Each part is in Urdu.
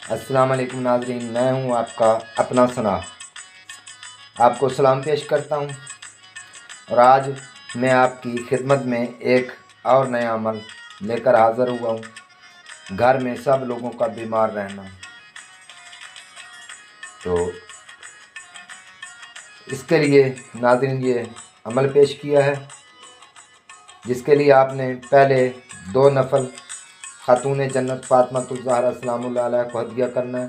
السلام علیکم ناظرین، میں ہوں آپ کا اپنا ثنا، آپ کو سلام پیش کرتا ہوں۔ اور آج میں آپ کی خدمت میں ایک اور نیا عمل لے کر حاضر ہوا ہوں، گھر میں سب لوگوں کا بیمار رہنا۔ تو اس کے لیے ناظرین یہ عمل پیش کیا ہے، جس کے لیے آپ نے پہلے 2 نفل خاتون جنت فاطمہ الزہرا سلام اللہ علیہ کو ہدیہ کرنا ہے،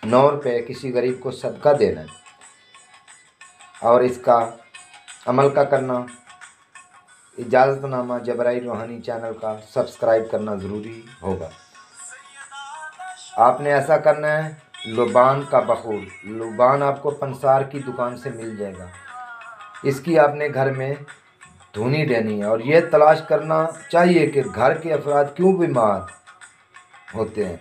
9 روپے کسی غریب کو صدقہ دینا ہے، اور اس کا عمل کا کرنا اجازت نامہ جبرائیل روحانی چینل کا سبسکرائب کرنا ضروری ہوگا۔ آپ نے ایسا کرنا ہے، لبان کا بخور، لبان آپ کو پنسار کی دکان سے مل جائے گا، اس کی آپ نے گھر میں دھونی رہنی ہے، اور یہ تلاش کرنا چاہیے کہ گھر کے افراد کیوں بیمار ہوتے ہیں۔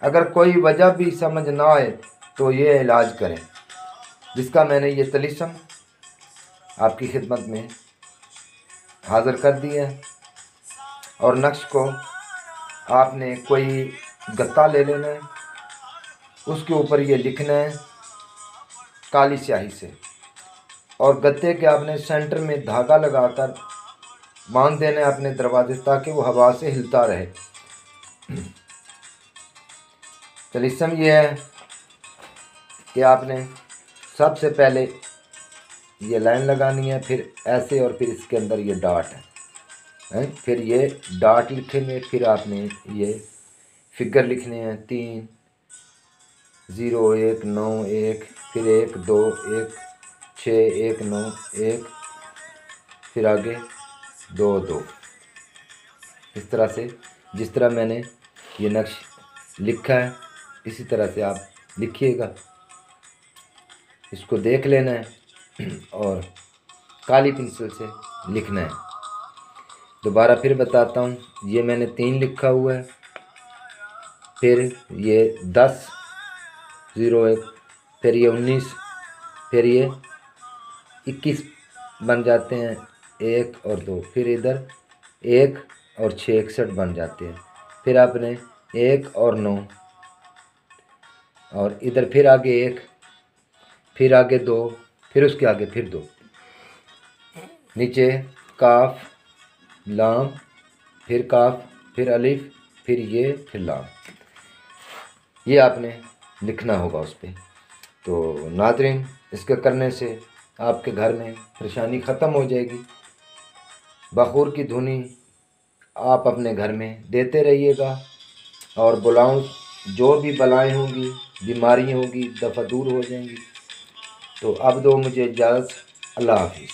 اگر کوئی وجہ بھی سمجھ نہ آئے تو یہ علاج کریں، جس کا میں نے یہ طلسم آپ کی خدمت میں حاضر کر دی ہے۔ اور نقش کو آپ نے کوئی گتا لے لینا ہے، اس کے اوپر یہ لکھنا ہے کالی سیاہی سے، اور گتے کے آپ نے سینٹر میں دھاگا لگا کر باندھ دینا ہے اپنے دروازے، تاکہ وہ ہوا سے ہلتا رہے۔ طلسم یہ ہے کہ آپ نے سب سے پہلے یہ لائن لگانی ہے، پھر ایسے، اور پھر اس کے اندر یہ ڈاٹ ہے، پھر یہ ڈاٹ لکھیں گے، پھر آپ نے یہ فگر لکھنے ہیں 3 0 1 9 1، پھر 1 2 1 6 1 9 1، پھر آگے 2 2، اس طرح سے جس طرح میں نے یہ نقش لکھا ہے اسی طرح سے آپ لکھیے گا۔ اس کو دیکھ لینا ہے اور کالی پنسل سے لکھنا ہے۔ دوبارہ پھر بتاتا ہوں، یہ میں نے 3 لکھا ہوا ہے، پھر یہ 10 0 1، پھر یہ 19، پھر یہ 21 بن جاتے ہیں، 1 اور 2، پھر ادھر 1 اور 6 61 بن جاتے ہیں، پھر آپ نے 1 اور 9، اور ادھر پھر آگے 1، پھر آگے 2، پھر اس کے آگے پھر 2، نیچے کاف لام، پھر کاف، پھر الف، پھر یہ، پھر لام، یہ آپ نے لکھنا ہوگا اس پہ۔ تو ناظرین، اس کے کرنے سے آپ کے گھر میں پریشانی ختم ہو جائے گی۔ بخور کی دھنی آپ اپنے گھر میں دیتے رہیے گا، اور بلاؤں جو بھی بلائیں ہوں گی، بیماریاں ہوں گی، دفع دور ہو جائیں گی۔ تو اب دو مجھے اجازت، اللہ حافظ۔